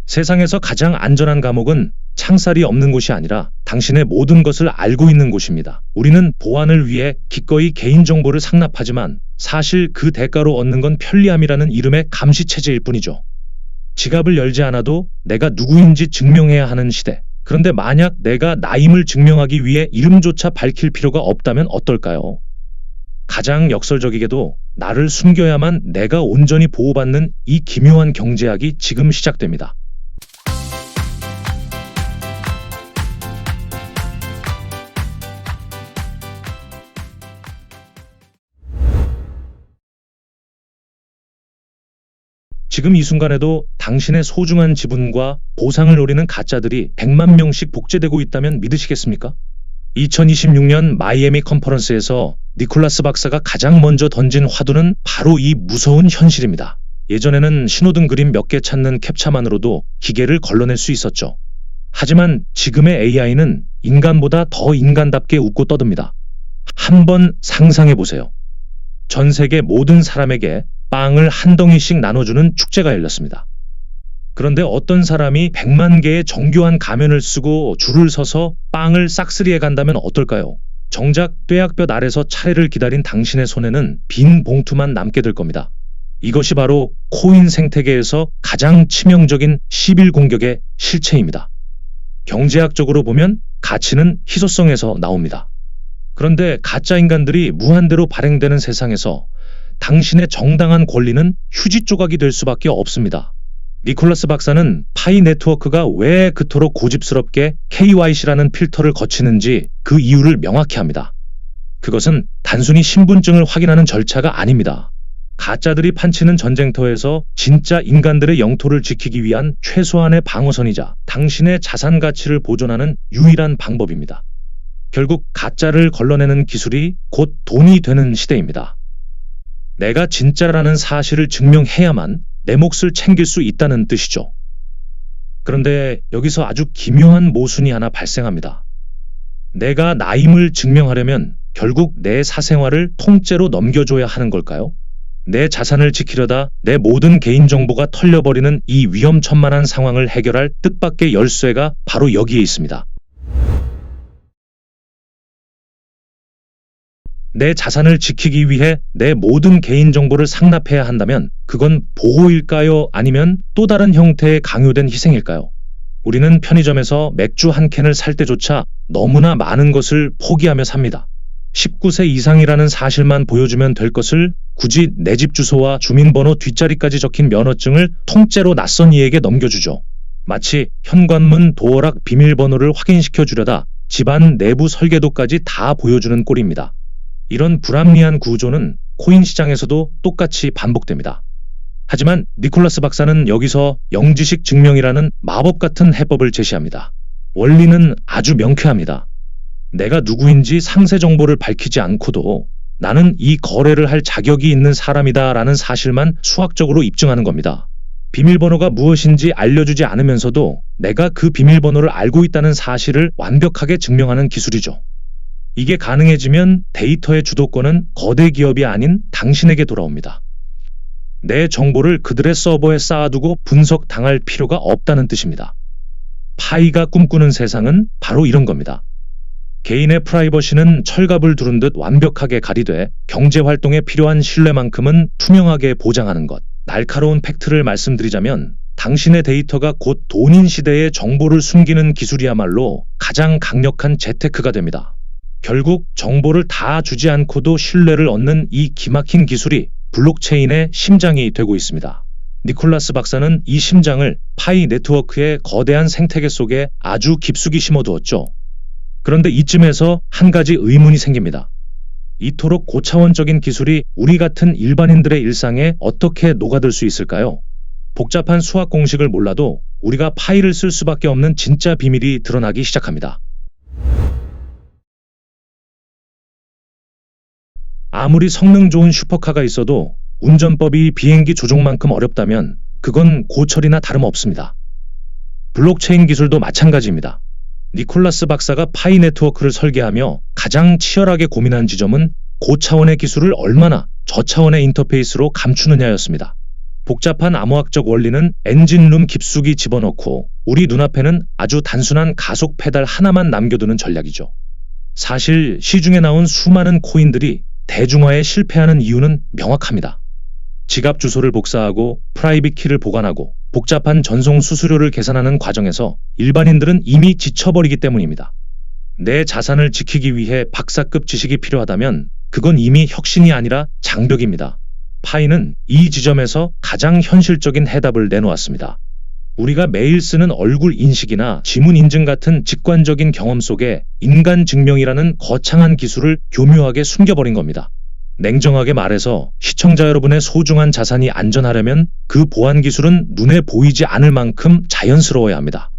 세상에서 가장 안전한 감옥은 창살이 없는 곳이 아니라 당신의 모든 것을 알고 있는 곳입니다. 우리는 보안을 위해 기꺼이 개인정보를 상납하지만 사실 그 대가로 얻는 건 편리함이라는 이름의 감시체제일 뿐이죠. 지갑을 열지 않아도 내가 누구인지 증명해야 하는 시대. 그런데 만약 내가 나임을 증명하기 위해 이름조차 밝힐 필요가 없다면 어떨까요? 가장 역설적이게도 나를 숨겨야만 내가 온전히 보호받는 이 기묘한 경제학이 지금 시작됩니다. 지금 이 순간에도 당신의 소중한 지분과 보상을 노리는 가짜들이 100만 명씩 복제되고 있다면 믿으시겠습니까? 2026년 마이애미 컨퍼런스에서 니콜라스 박사가 가장 먼저 던진 화두는 바로 이 무서운 현실입니다. 예전에는 신호등 그림 몇 개 찾는 캡처만으로도 기계를 걸러낼 수 있었죠. 하지만 지금의 AI는 인간보다 더 인간답게 웃고 떠듭니다. 한번 상상해 보세요. 전 세계 모든 사람에게 빵을 한 덩이씩 나눠주는 축제가 열렸습니다. 그런데 어떤 사람이 100만 개의 정교한 가면을 쓰고 줄을 서서 빵을 싹쓸이해 간다면 어떨까요? 정작 뙤약볕 아래서 차례를 기다린 당신의 손에는 빈 봉투만 남게 될 겁니다. 이것이 바로 코인 생태계에서 가장 치명적인 11공격의 실체입니다. 경제학적으로 보면 가치는 희소성에서 나옵니다. 그런데 가짜 인간들이 무한대로 발행되는 세상에서 당신의 정당한 권리는 휴지 조각이 될 수밖에 없습니다. 니콜라스 박사는 파이 네트워크가 왜 그토록 고집스럽게 KYC라는 필터를 거치는지 그 이유를 명확히 합니다. 그것은 단순히 신분증을 확인하는 절차가 아닙니다. 가짜들이 판치는 전쟁터에서 진짜 인간들의 영토를 지키기 위한 최소한의 방어선이자 당신의 자산 가치를 보존하는 유일한 방법입니다. 결국 가짜를 걸러내는 기술이 곧 돈이 되는 시대입니다. 내가 진짜라는 사실을 증명해야만 내 몫을 챙길 수 있다는 뜻이죠. 그런데 여기서 아주 기묘한 모순이 하나 발생합니다. 내가 나임을 증명하려면 결국 내 사생활을 통째로 넘겨줘야 하는 걸까요? 내 자산을 지키려다 내 모든 개인정보가 털려버리는 이 위험천만한 상황을 해결할 뜻밖의 열쇠가 바로 여기에 있습니다. 내 자산을 지키기 위해 내 모든 개인정보를 상납해야 한다면 그건 보호일까요? 아니면 또 다른 형태의 강요된 희생일까요? 우리는 편의점에서 맥주 한 캔을 살 때조차 너무나 많은 것을 포기하며 삽니다. 19세 이상이라는 사실만 보여주면 될 것을 굳이 내 집 주소와 주민번호 뒷자리까지 적힌 면허증을 통째로 낯선 이에게 넘겨주죠. 마치 현관문 도어락 비밀번호를 확인시켜 주려다 집안 내부 설계도까지 다 보여주는 꼴입니다. 이런 불합리한 구조는 코인 시장에서도 똑같이 반복됩니다. 하지만 니콜라스 박사는 여기서 영지식 증명이라는 마법 같은 해법을 제시합니다. 원리는 아주 명쾌합니다. 내가 누구인지 상세 정보를 밝히지 않고도 나는 이 거래를 할 자격이 있는 사람이다 라는 사실만 수학적으로 입증하는 겁니다. 비밀번호가 무엇인지 알려주지 않으면서도 내가 그 비밀번호를 알고 있다는 사실을 완벽하게 증명하는 기술이죠. 이게 가능해지면 데이터의 주도권은 거대 기업이 아닌 당신에게 돌아옵니다. 내 정보를 그들의 서버에 쌓아두고 분석당할 필요가 없다는 뜻입니다. 파이가 꿈꾸는 세상은 바로 이런 겁니다. 개인의 프라이버시는 철갑을 두른 듯 완벽하게 가리되 경제활동에 필요한 신뢰만큼은 투명하게 보장하는 것. 날카로운 팩트를 말씀드리자면 당신의 데이터가 곧 돈인 시대의 정보를 숨기는 기술이야말로 가장 강력한 재테크가 됩니다. 결국 정보를 다 주지 않고도 신뢰를 얻는 이 기막힌 기술이 블록체인의 심장이 되고 있습니다. 니콜라스 박사는 이 심장을 파이 네트워크의 거대한 생태계 속에 아주 깊숙이 심어두었죠. 그런데 이쯤에서 한 가지 의문이 생깁니다. 이토록 고차원적인 기술이 우리 같은 일반인들의 일상에 어떻게 녹아들 수 있을까요? 복잡한 수학 공식을 몰라도 우리가 파이를 쓸 수밖에 없는 진짜 비밀이 드러나기 시작합니다. 아무리 성능 좋은 슈퍼카가 있어도 운전법이 비행기 조종만큼 어렵다면 그건 고철이나 다름없습니다. 블록체인 기술도 마찬가지입니다. 니콜라스 박사가 파이 네트워크를 설계하며 가장 치열하게 고민한 지점은 고차원의 기술을 얼마나 저차원의 인터페이스로 감추느냐였습니다. 복잡한 암호학적 원리는 엔진룸 깊숙이 집어넣고 우리 눈앞에는 아주 단순한 가속 페달 하나만 남겨두는 전략이죠. 사실 시중에 나온 수많은 코인들이 대중화에 실패하는 이유는 명확합니다. 지갑 주소를 복사하고 프라이빗 키를 보관하고 복잡한 전송 수수료를 계산하는 과정에서 일반인들은 이미 지쳐버리기 때문입니다. 내 자산을 지키기 위해 박사급 지식이 필요하다면 그건 이미 혁신이 아니라 장벽입니다. 파이는 이 지점에서 가장 현실적인 해답을 내놓았습니다. 우리가 매일 쓰는 얼굴 인식이나 지문 인증 같은 직관적인 경험 속에 인간 증명이라는 거창한 기술을 교묘하게 숨겨버린 겁니다. 냉정하게 말해서 시청자 여러분의 소중한 자산이 안전하려면 그 보안 기술은 눈에 보이지 않을 만큼 자연스러워야 합니다.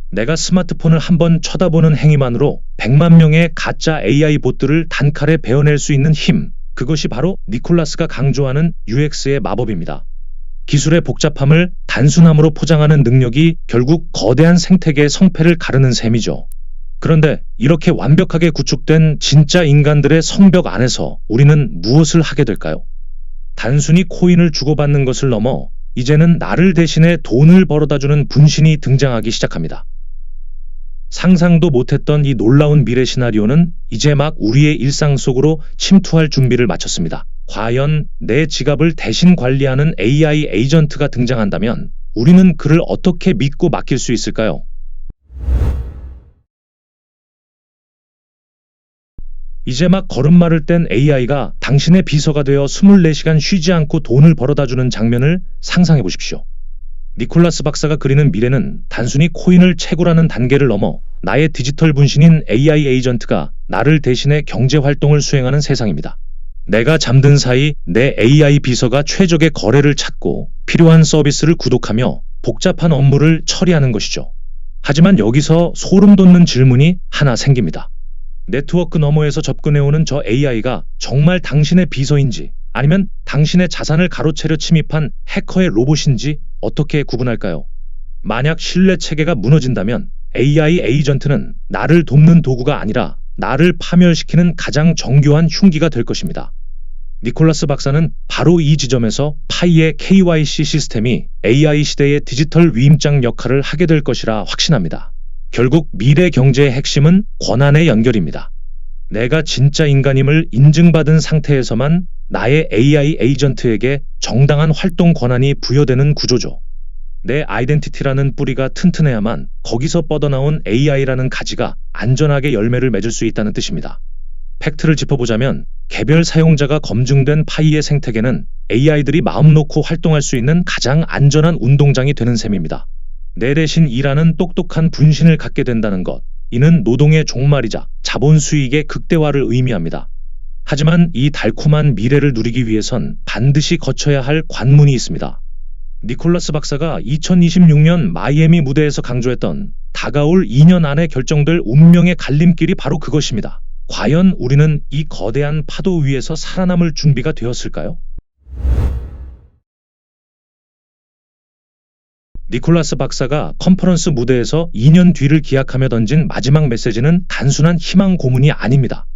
내가 스마트폰을 한번 쳐다보는 행위만으로 100만 명의 가짜 AI 봇들을 단칼에 베어낼 수 있는 힘, 그것이 바로 니콜라스가 강조하는 UX의 마법입니다. 기술의 복잡함을 단순함으로 포장하는 능력이 결국 거대한 생태계의 성패를 가르는 셈이죠. 그런데 이렇게 완벽하게 구축된 진짜 인간들의 성벽 안에서 우리는 무엇을 하게 될까요? 단순히 코인을 주고받는 것을 넘어 이제는 나를 대신해 돈을 벌어다주는 분신이 등장하기 시작합니다. 상상도 못했던 이 놀라운 미래 시나리오는 이제 막 우리의 일상 속으로 침투할 준비를 마쳤습니다. 과연 내 지갑을 대신 관리하는 AI 에이전트가 등장한다면 우리는 그를 어떻게 믿고 맡길 수 있을까요? 이제 막 걸음마를 뗀 AI가 당신의 비서가 되어 24시간 쉬지 않고 돈을 벌어다주는 장면을 상상해 보십시오. 니콜라스 박사가 그리는 미래는 단순히 코인을 채굴하는 단계를 넘어 나의 디지털 분신인 AI 에이전트가 나를 대신해 경제 활동을 수행하는 세상입니다. 내가 잠든 사이 내 AI 비서가 최적의 거래를 찾고 필요한 서비스를 구독하며 복잡한 업무를 처리하는 것이죠. 하지만 여기서 소름 돋는 질문이 하나 생깁니다. 네트워크 너머에서 접근해오는 저 AI가 정말 당신의 비서인지 아니면 당신의 자산을 가로채려 침입한 해커의 로봇인지 어떻게 구분할까요? 만약 신뢰 체계가 무너진다면 AI 에이전트는 나를 돕는 도구가 아니라 나를 파멸시키는 가장 정교한 흉기가 될 것입니다. 니콜라스 박사는 바로 이 지점에서 파이의 KYC 시스템이 AI 시대의 디지털 위임장 역할을 하게 될 것이라 확신합니다. 결국 미래 경제의 핵심은 권한의 연결입니다. 내가 진짜 인간임을 인증받은 상태에서만 나의 AI 에이전트에게 정당한 활동 권한이 부여되는 구조죠. 내 아이덴티티라는 뿌리가 튼튼해야만 거기서 뻗어나온 AI라는 가지가 안전하게 열매를 맺을 수 있다는 뜻입니다. 팩트를 짚어보자면 개별 사용자가 검증된 파이의 생태계는 AI들이 마음 놓고 활동할 수 있는 가장 안전한 운동장이 되는 셈입니다. 내 대신 일하는 똑똑한 분신을 갖게 된다는 것, 이는 노동의 종말이자 자본 수익의 극대화를 의미합니다. 하지만 이 달콤한 미래를 누리기 위해선 반드시 거쳐야 할 관문이 있습니다. 니콜라스 박사가 2026년 마이애미 무대에서 강조했던 다가올 2년 안에 결정될 운명의 갈림길이 바로 그것입니다. 과연 우리는 이 거대한 파도 위에서 살아남을 준비가 되었을까요? 니콜라스 박사가 컨퍼런스 무대에서 2년 뒤를 기약하며 던진 마지막 메시지는 단순한 희망 고문이 아닙니다.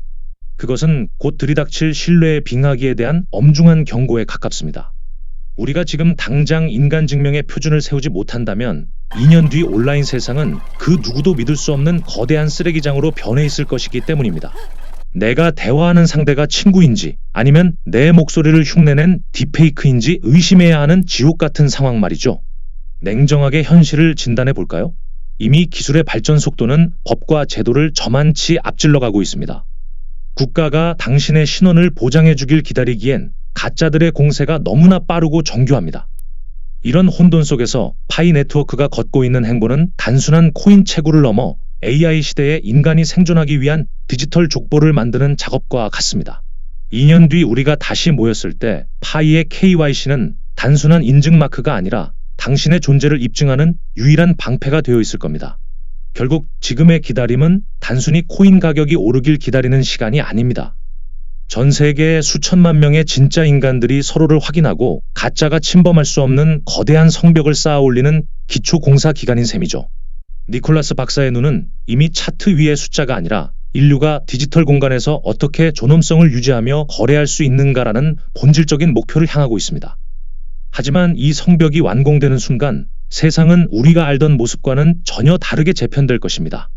그것은 곧 들이닥칠 신뢰의 빙하기에 대한 엄중한 경고에 가깝습니다. 우리가 지금 당장 인간 증명의 표준을 세우지 못한다면 2년 뒤 온라인 세상은 그 누구도 믿을 수 없는 거대한 쓰레기장으로 변해 있을 것이기 때문입니다. 내가 대화하는 상대가 친구인지 아니면 내 목소리를 흉내낸 딥페이크인지 의심해야 하는 지옥 같은 상황 말이죠. 냉정하게 현실을 진단해 볼까요? 이미 기술의 발전 속도는 법과 제도를 저만치 앞질러 가고 있습니다. 국가가 당신의 신원을 보장해 주길 기다리기엔 가짜들의 공세가 너무나 빠르고 정교합니다. 이런 혼돈 속에서 파이 네트워크가 걷고 있는 행보는 단순한 코인 채굴을 넘어 AI 시대에 인간이 생존하기 위한 디지털 족보를 만드는 작업과 같습니다. 2년 뒤 우리가 다시 모였을 때 파이의 KYC는 단순한 인증 마크가 아니라 당신의 존재를 입증하는 유일한 방패가 되어 있을 겁니다. 결국 지금의 기다림은 단순히 코인 가격이 오르길 기다리는 시간이 아닙니다. 전 세계의 수천만 명의 진짜 인간들이 서로를 확인하고 가짜가 침범할 수 없는 거대한 성벽을 쌓아 올리는 기초 공사 기간인 셈이죠. 니콜라스 박사의 눈은 이미 차트 위의 숫자가 아니라 인류가 디지털 공간에서 어떻게 존엄성을 유지하며 거래할 수 있는가라는 본질적인 목표를 향하고 있습니다. 하지만 이 성벽이 완공되는 순간 세상은 우리가 알던 모습과는 전혀 다르게 재편될 것입니다.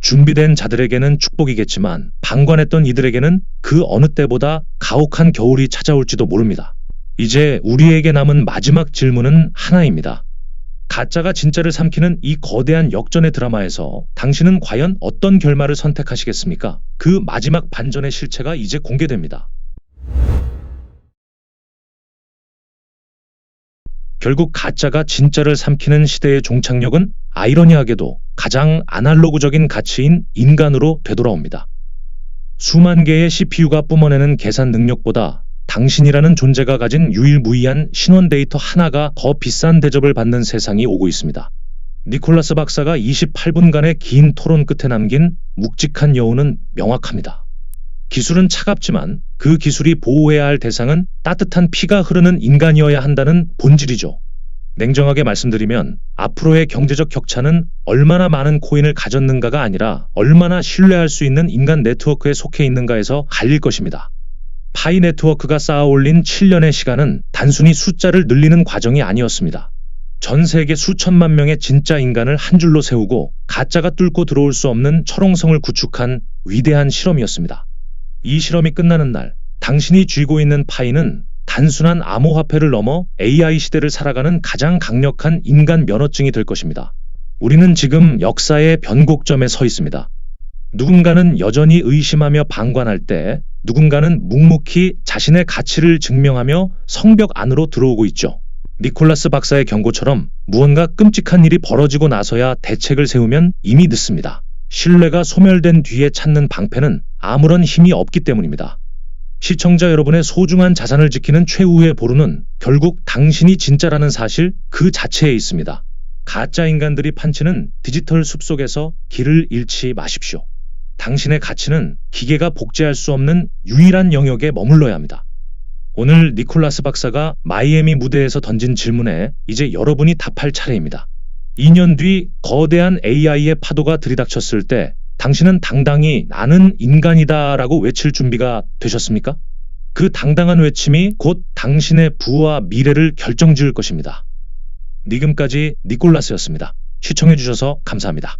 준비된 자들에게는 축복이겠지만 방관했던 이들에게는 그 어느 때보다 가혹한 겨울이 찾아올지도 모릅니다. 이제 우리에게 남은 마지막 질문은 하나입니다. 가짜가 진짜를 삼키는 이 거대한 역전의 드라마에서 당신은 과연 어떤 결말을 선택하시겠습니까? 그 마지막 반전의 실체가 이제 공개됩니다. 결국 가짜가 진짜를 삼키는 시대의 종착역은 아이러니하게도 가장 아날로그적인 가치인 인간으로 되돌아옵니다. 수만 개의 CPU가 뿜어내는 계산 능력보다 당신이라는 존재가 가진 유일무이한 신원 데이터 하나가 더 비싼 대접을 받는 세상이 오고 있습니다. 니콜라스 박사가 28분간의 긴 토론 끝에 남긴 묵직한 여운은 명확합니다. 기술은 차갑지만 그 기술이 보호해야 할 대상은 따뜻한 피가 흐르는 인간이어야 한다는 본질이죠. 냉정하게 말씀드리면 앞으로의 경제적 격차는 얼마나 많은 코인을 가졌는가가 아니라 얼마나 신뢰할 수 있는 인간 네트워크에 속해 있는가에서 갈릴 것입니다. 파이 네트워크가 쌓아올린 7년의 시간은 단순히 숫자를 늘리는 과정이 아니었습니다. 전 세계 수천만 명의 진짜 인간을 한 줄로 세우고 가짜가 뚫고 들어올 수 없는 철옹성을 구축한 위대한 실험이었습니다. 이 실험이 끝나는 날, 당신이 쥐고 있는 파이는 단순한 암호화폐를 넘어 AI 시대를 살아가는 가장 강력한 인간 면허증이 될 것입니다. 우리는 지금 역사의 변곡점에 서 있습니다. 누군가는 여전히 의심하며 방관할 때, 누군가는 묵묵히 자신의 가치를 증명하며 성벽 안으로 들어오고 있죠. 니콜라스 박사의 경고처럼 무언가 끔찍한 일이 벌어지고 나서야 대책을 세우면 이미 늦습니다. 신뢰가 소멸된 뒤에 찾는 방패는 아무런 힘이 없기 때문입니다. 시청자 여러분의 소중한 자산을 지키는 최후의 보루는 결국 당신이 진짜라는 사실 그 자체에 있습니다. 가짜 인간들이 판치는 디지털 숲속에서 길을 잃지 마십시오. 당신의 가치는 기계가 복제할 수 없는 유일한 영역에 머물러야 합니다. 오늘 니콜라스 박사가 마이애미 무대에서 던진 질문에 이제 여러분이 답할 차례입니다. 2년 뒤 거대한 AI의 파도가 들이닥쳤을 때 당신은 당당히 나는 인간이다 라고 외칠 준비가 되셨습니까? 그 당당한 외침이 곧 당신의 부와 미래를 결정지을 것입니다. 지금까지 니콜라스였습니다. 시청해주셔서 감사합니다.